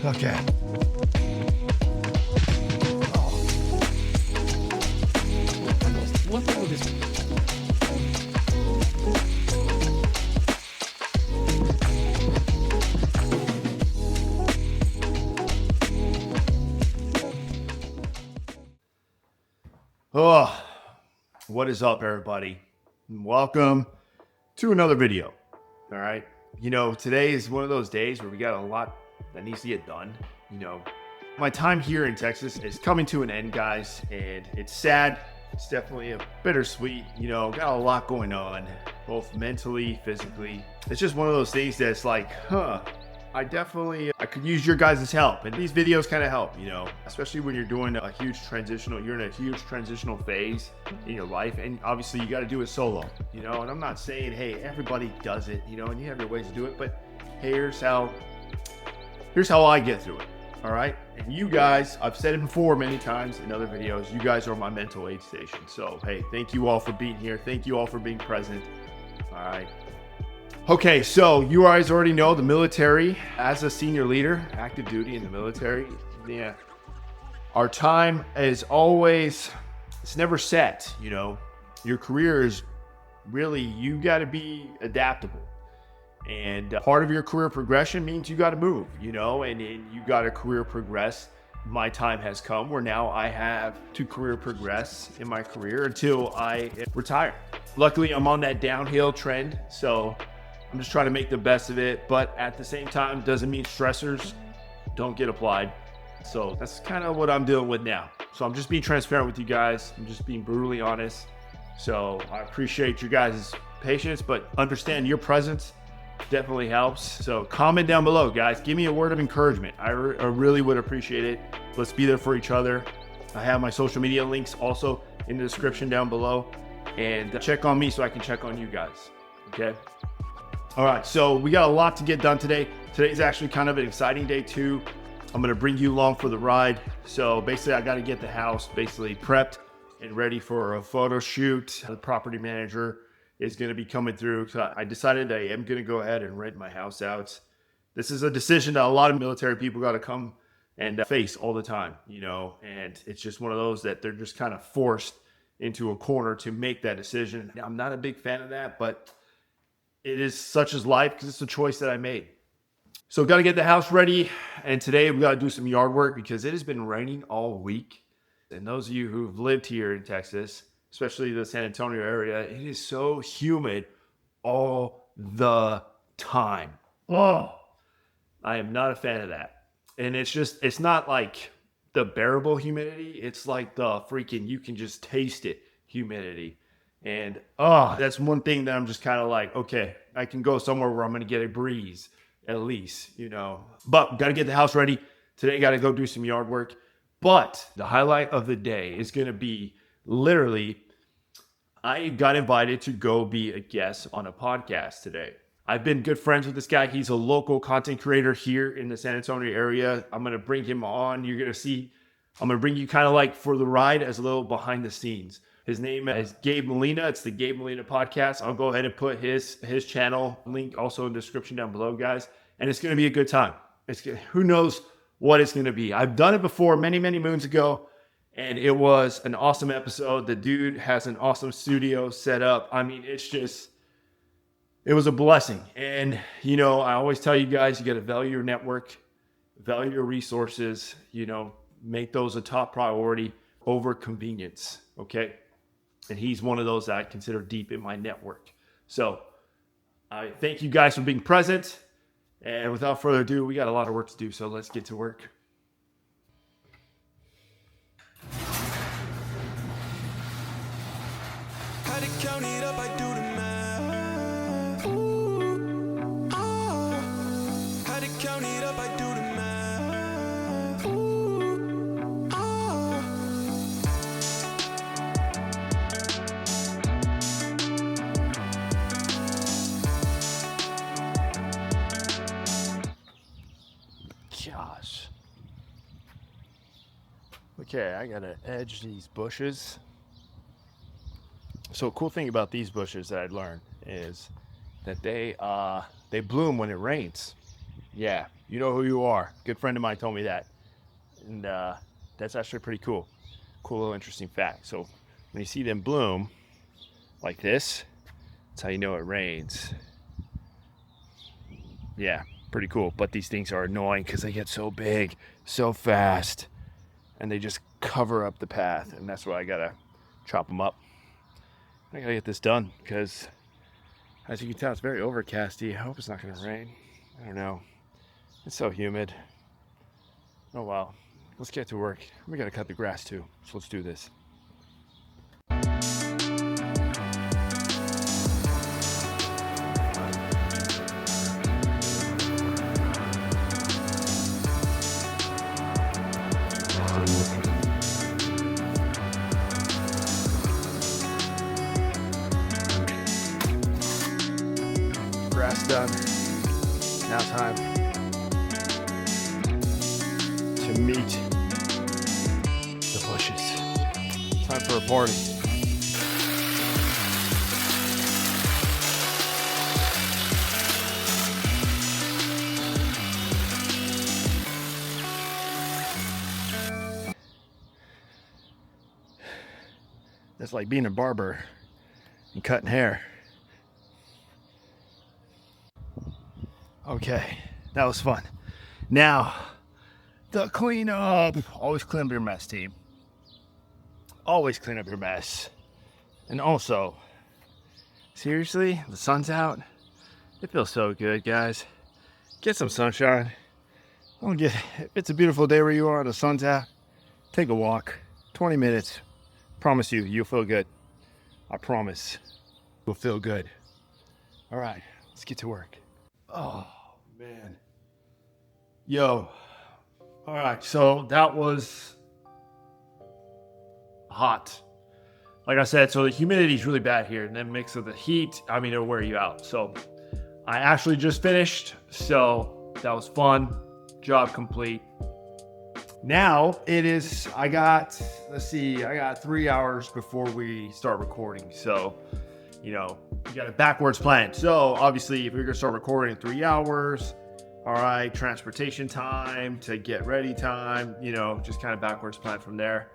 Okay. What the hell is this? Oh, what is up, everybody? Welcome to another video. All right. Today is one of those days where we got a lot that needs to get done. My time here in Texas is coming to an end, guys, and it's sad. It's definitely a bittersweet. Got a lot going on, both mentally, physically. It's just one of those things that's like, I could use your guys' help, and these videos kind of help, especially when you're doing you're in a huge transitional phase in your life, and obviously you got to do it solo, and I'm not saying, hey, everybody does it, and you have your ways to do it, but hey, here's how I get through it, all right? And you guys, I've said it before many times in other videos, you guys are my mental aid station, so hey, thank you all for being here, thank you all for being present, all right? Okay, so you guys already know the military, as a senior leader, active duty in the military, yeah, our time is always, it's never set, your career is really, you got to be adaptable. And part of your career progression means you got to move, and you got to career progress. My time has come where now I have to career progress in my career until I retire. Luckily, I'm on that downhill trend, so I'm just trying to make the best of it, but at the same time, doesn't mean stressors don't get applied. So that's kind of what I'm dealing with now. So I'm just being transparent with you guys. I'm just being brutally honest. So I appreciate your guys' patience, but understand your presence definitely helps. So comment down below, guys. Give me a word of encouragement. I really would appreciate it. Let's be there for each other. I have my social media links also in the description down below. And check on me so I can check on you guys. Okay? All right, so we got a lot to get done today. Today's actually kind of an exciting day too. I'm gonna bring you along for the ride. So basically I gotta get the house basically prepped and ready for a photo shoot. The property manager is gonna be coming through. So I decided I am gonna go ahead and rent my house out. This is a decision that a lot of military people gotta come and face all the time, and it's just one of those that they're just kind of forced into a corner to make that decision. I'm not a big fan of that, but it is such as life because it's a choice that I made. So got to get the house ready. And today we got to do some yard work because it has been raining all week. And those of you who've lived here in Texas, especially the San Antonio area, it is so humid all the time. Oh, I am not a fan of that. And it's not like the bearable humidity. It's like the freaking, you can just taste it humidity. And that's one thing that I'm just kind of like, okay, I can go somewhere where I'm going to get a breeze at least, But got to get the house ready. Today got to go do some yard work. But the highlight of the day is going to be literally, I got invited to go be a guest on a podcast today. I've been good friends with this guy. He's a local content creator here in the San Antonio area. I'm going to bring him on. You're going to see, I'm going to bring you kind of like for the ride as a little behind the scenes. His name is Gabe Molina. It's the Gabe Molina podcast. I'll go ahead and put his channel link also in the description down below, guys. And it's going to be a good time. Who knows what it's going to be. I've done it before many, many moons ago, and it was an awesome episode. The dude has an awesome studio set up. I mean, it was a blessing. And, I always tell you guys, you got to value your network, value your resources, make those a top priority over convenience, okay? And he's one of those that I consider deep in my network. So I thank you guys for being present. And without further ado, we got a lot of work to do. So let's get to work. Had to count it up, I do the math. Ooh, had to count it up, I do the math. Ooh, Gosh. Okay, I gotta edge these bushes. So a cool thing about these bushes that I learned is that they bloom when it rains. Yeah, you know who you are. Good friend of mine told me that. And that's actually pretty cool. Cool little interesting fact. So when you see them bloom like this, that's how you know it rains. Yeah, pretty cool. But these things are annoying because they get so big, so fast, and they just cover up the path. And that's why I gotta chop them up. I gotta get this done because, as you can tell, it's very overcasty. I hope it's not gonna rain. I don't know. It's so humid. Oh well. Let's get to work. We gotta cut the grass too. So let's do this. Grass done. Now time to meet the bushes. Time for a party. That's like being a barber and cutting hair. Okay, that was fun. Now, the cleanup. Always clean up your mess, team. Always clean up your mess. And also, seriously, the sun's out. It feels so good, guys. Get some sunshine. If it's a beautiful day where you are, the sun's out, take a walk. 20 minutes. Promise you'll feel good. I promise. You'll feel good. All right, let's get to work. Oh, man. Yo. All right, so that was hot. Like I said, so the humidity is really bad here, and then mixed with the heat, I mean, it'll wear you out. So I actually just finished, so that was fun. Job complete. Now it is, I got 3 hours before we start recording. So, you got a backwards plan. So obviously if we're gonna start recording in 3 hours, all right, transportation time to get ready time, just kind of backwards plan from there.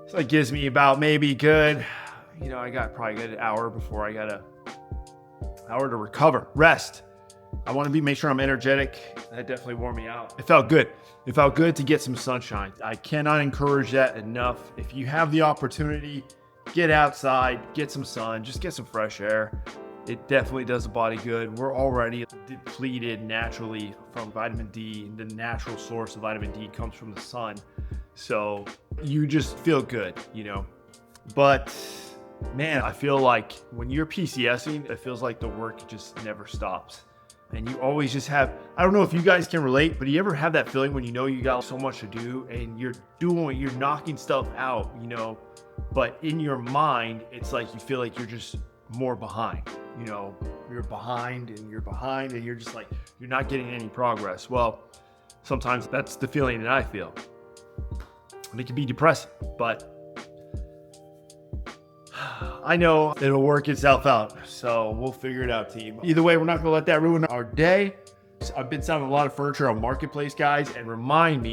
So it gives me about maybe good, I got probably a good hour before I got an hour to recover, rest. I want to make sure I'm energetic. That definitely wore me out. It felt good. It felt good to get some sunshine. I cannot encourage that enough. If you have the opportunity, get outside, get some sun, just get some fresh air. It definitely does the body good. We're already depleted naturally from vitamin D. The natural source of vitamin D comes from the sun. So you just feel good, But man, I feel like when you're PCSing, it feels like the work just never stops. And you always just have, I don't know if you guys can relate, but you ever have that feeling when you got so much to do and you're knocking stuff out, but in your mind, it's like you feel like you're just more behind, you're behind and you're just like, you're not getting any progress. Well, sometimes that's the feeling that I feel. And it can be depressing, but I know it'll work itself out, so we'll figure it out, team. Either way, we're not gonna let that ruin our day. I've been selling a lot of furniture on Marketplace, guys, and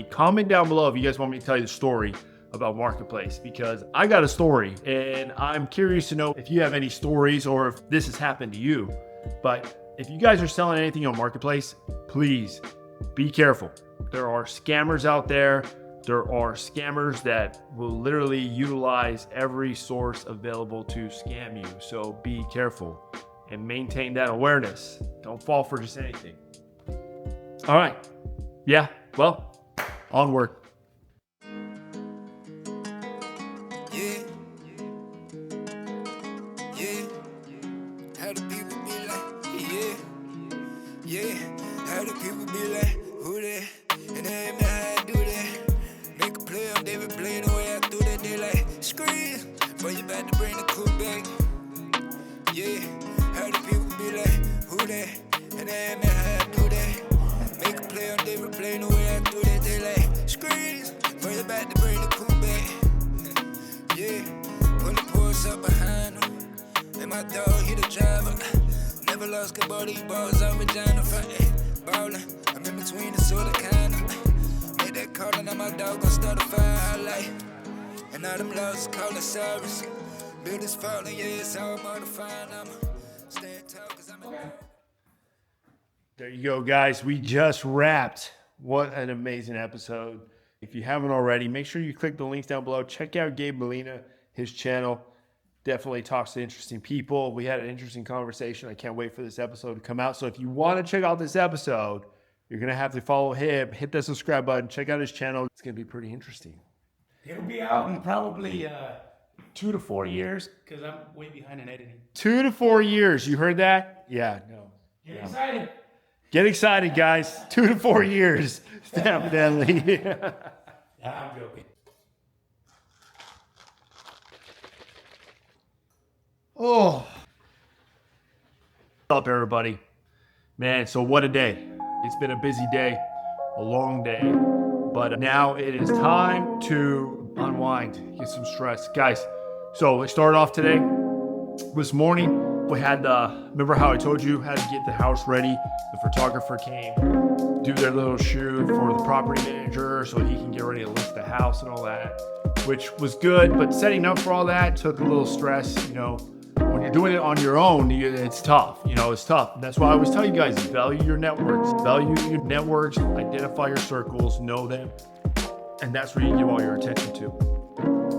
comment down below if you guys want me to tell you the story about Marketplace, because I got a story, and I'm curious to know if you have any stories or if this has happened to you. But if you guys are selling anything on Marketplace, please be careful. There are scammers out there. There are scammers that will literally utilize every source available to scam you. So be careful and maintain that awareness. Don't fall for just anything. All right. Yeah, well, onward. Yeah. How do people be like, yeah. How do people be like, who that? And they ain't know how I do that. Make a play on David play the way I do that. They like, squeeze, but you about to bring the coupe back. Yeah, how do people be like, who that? And they ain't know how I do that. Make a play on David play the way I do that. They like, squeeze, but you about to bring the coupe back. Yeah, pull the Porsche up behind him. And my dog, he the driver. Never lost good body balls out vagina fighting. ballin'. I'm in between the sorta kinda. Made that call and now my dog gon' start a fire highlight. And all them loves callin' service. Buildings falling, yeah, it's all modifying. I'ma stand tall cause I'm a There you go, guys. We just wrapped. What an amazing episode. If you haven't already, make sure you click the links down below. Check out Gabe Molina, his channel. Definitely talks to interesting people. We had an interesting conversation. I can't wait for this episode to come out. So if you want to check out this episode, you're going to have to follow him, hit the subscribe button, check out his channel. It's going to be pretty interesting. It'll be out in probably 2 to 4 years because I'm way behind in editing. 2 to 4 years. You heard that? Yeah, no. Get excited. Get excited, guys. 2 to 4 years. Definitely. Yeah, I'm joking. Oh. What's up, everybody? Man, so what a day. It's been a busy day, a long day, but now it is time to unwind, get some stress. Guys, so let's start off today. This morning, we had, remember how I told you how to get the house ready? The photographer came, do their little shoot for the property manager so he can get ready to list the house and all that, which was good, but setting up for all that took a little stress, you know. When you're doing it on your own, it's tough. You know, it's tough. And that's why I always tell you guys, value your networks. Value your networks, identify your circles, know them. And that's where you give all your attention to.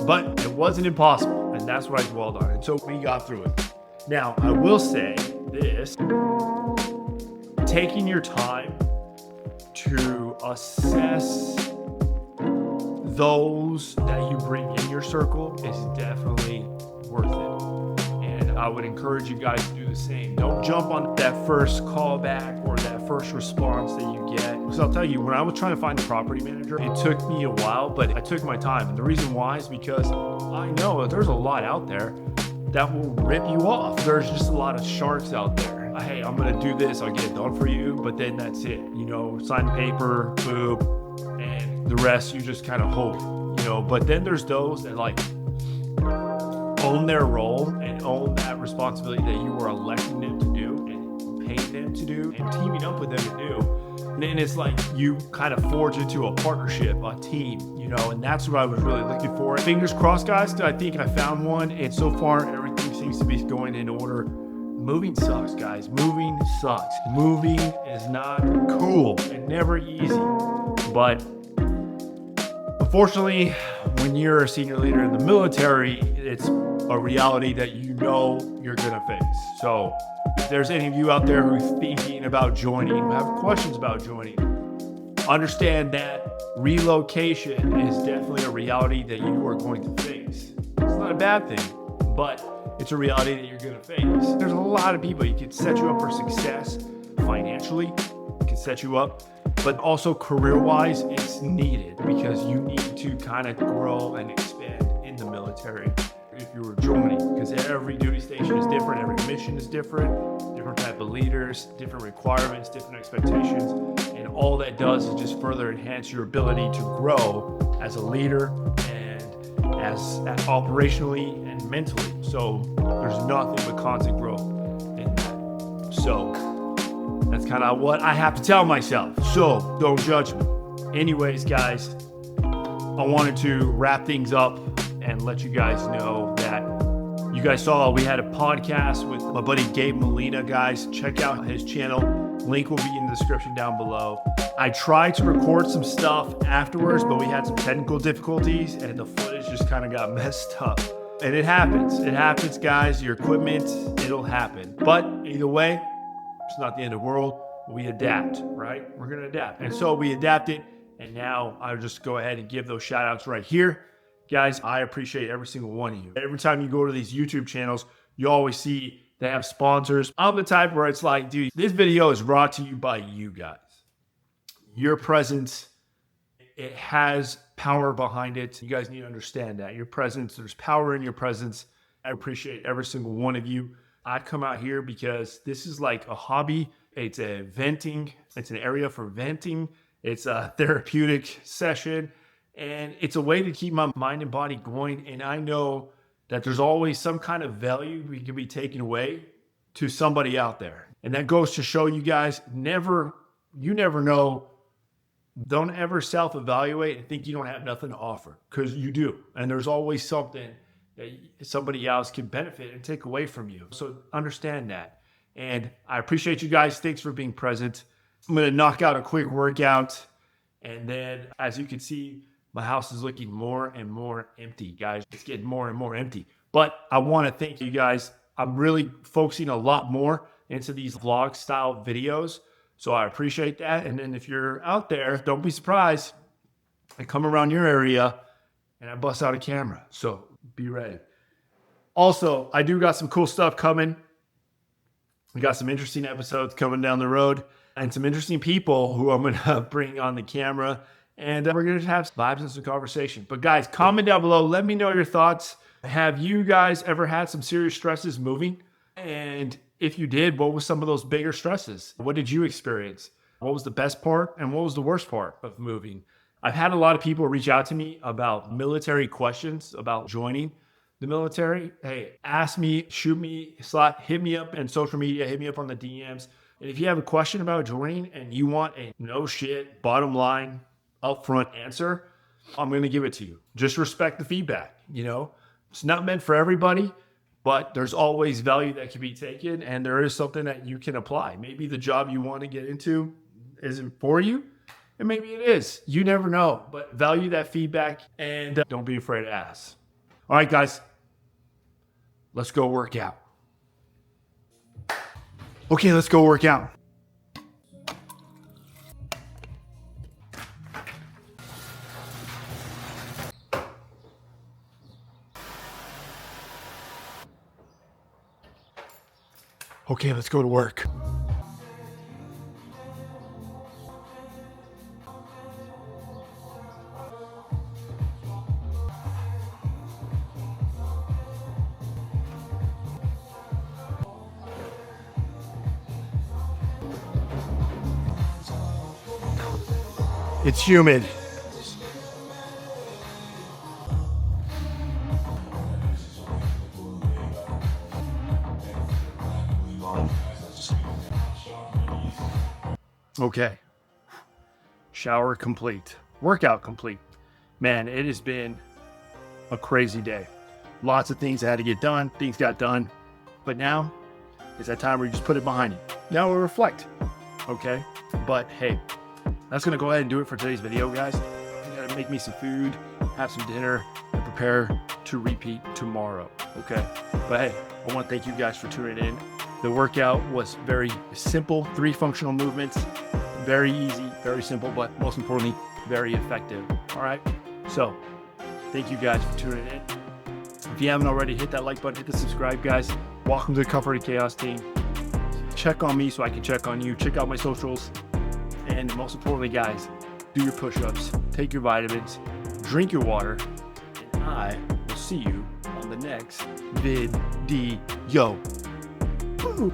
But it wasn't impossible. And that's what I dwelled on. And so we got through it. Now, I will say this. Taking your time to assess those that you bring in your circle is definitely worth it. I would encourage you guys to do the same. Don't jump on that first callback or that first response that you get. Because I'll tell you, when I was trying to find a property manager, it took me a while, but I took my time. And the reason why is because I know that there's a lot out there that will rip you off. There's just a lot of sharks out there. Hey, I'm going to do this. I'll get it done for you. But then that's it. You know, sign the paper, boom, and the rest you just kind of hope, you know. But then there's those that like own their role and own that responsibility that you are electing them to do and paying them to do and teaming up with them to do. And then it's like you kind of forge into a partnership, a team, you know, and that's what I was really looking for. Fingers crossed, guys. I think I found one, and so far everything seems to be going in order. Moving sucks, guys. Moving sucks. Moving is not cool and never easy. But unfortunately, when you're a senior leader in the military, it's a reality that you know you're gonna face. So if there's any of you out there who's thinking about joining, have questions about joining, understand that relocation is definitely a reality that you are going to face. It's not a bad thing, but it's a reality that you're gonna face. There's a lot of people. You can set you up for success financially, it can set you up, but also career-wise, it's needed because you need to kind of grow and expand in the military if you were joining, because every duty station is different, every mission is different type of leaders, different requirements, different expectations, and all that does is just further enhance your ability to grow as a leader and as operationally and mentally. So there's nothing but constant growth in that. So that's kind of what I have to tell myself. So don't judge me. Anyways, guys, I wanted to wrap things up and let you guys know that you guys saw we had a podcast with my buddy Gabe Molina. Guys, check out his channel. Link will be in the description down below. I tried to record some stuff afterwards, but we had some technical difficulties and the footage just kind of got messed up. And it happens. It happens, guys. Your equipment, it'll happen. But either way, it's not the end of the world. We adapt, right? We're going to adapt. And so we adapted. And now I'll just go ahead and give those shout outs right here. Guys, I appreciate every single one of you. Every time you go to these YouTube channels, you always see they have sponsors. I'm the type where it's like, dude, this video is brought to you by you guys. Your presence, it has power behind it. You guys need to understand that. Your presence, there's power in your presence. I appreciate every single one of you. I come out here because this is like a hobby. It's a venting. It's an area for venting. It's a therapeutic session. And it's a way to keep my mind and body going. And I know that there's always some kind of value we can be taken away to somebody out there. And that goes to show you guys, never You never know. Don't ever self-evaluate and think you don't have nothing to offer, because you do. And there's always something that somebody else can benefit and take away from you. So understand that. And I appreciate you guys. Thanks for being present. I'm going to knock out a quick workout. And then, as you can see, my house is looking more and more empty, guys. It's getting more and more empty. But I want to thank you guys. I'm really focusing a lot more into these vlog style videos. So I appreciate that. And then if you're out there, don't be surprised. I come around your area and I bust out a camera. So be ready. Also, I do got some cool stuff coming. We got some interesting episodes coming down the road and some interesting people who I'm going to bring on the camera. And we're going to have vibes and some conversation. But guys, comment down below. Let me know your thoughts. Have you guys ever had some serious stresses moving? And if you did, what was some of those bigger stresses? What did you experience? What was the best part and what was the worst part of moving? I've had a lot of people reach out to me about military questions, about joining the military. Hey, ask me, shoot me, hit me up on social media, hit me up on the DMs. And if you have a question about joining and you want a no shit, bottom line, upfront answer, I'm going to give it to you. Just respect the feedback. You know, it's not meant for everybody. But there's always value that can be taken, and there is something that you can apply. Maybe the job you want to get into isn't for you, and maybe it is. You never know, but value that feedback, and don't be afraid to ask. All right, guys, let's go work out. Okay, let's go work out. Okay, let's go to work. It's humid. Okay. Shower complete. Workout complete. Man, it has been a crazy day. Lots of things I had to get done. Things got done. But now is that time where you just put it behind you. Now we'll reflect. Okay? But hey, that's going to go ahead and do it for today's video, guys. I got to make me some food, have some dinner, and prepare to repeat tomorrow. Okay? But hey, I want to thank you guys for tuning in. The workout was very simple, 3 functional movements, very easy, very simple, but most importantly, very effective. All right. So thank you guys for tuning in. If you haven't already, hit that like button, hit the subscribe, guys. Welcome to the Comfort and Chaos team. Check on me so I can check on you. Check out my socials. And most importantly, guys, do your push-ups, take your vitamins, drink your water, and I will see you on the next video. Woo!